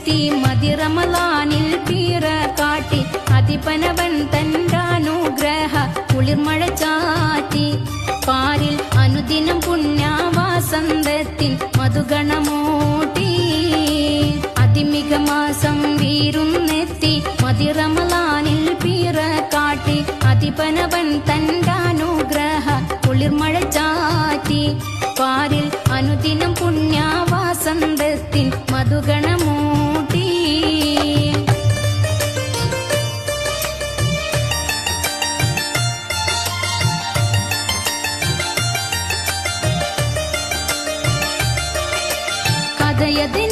പൂന്നെത്തി മതിറമലാനിൽ പീറ കാട്ടി അതിപനവൻ തന്റാനുഗ്രഹ കുളിർമഴ ചാറ്റി പാരിൽ അനുദിനം പുണ്യവാസന്തത്തിൻ മധുഗണമൂട്ടി അതിമിക മാസം വീരുന്നെത്തി മതിറമലാനിൽ പീറ കാട്ടി അതിപനവൻ തന്റാനുഗ്രഹ കുളിർമഴ ചാറ്റി പാരിൽ അനുദിനം പുണ്യവാസന്തത്തിൻ മധുഗണമൂട്ടി കഥയതിൻ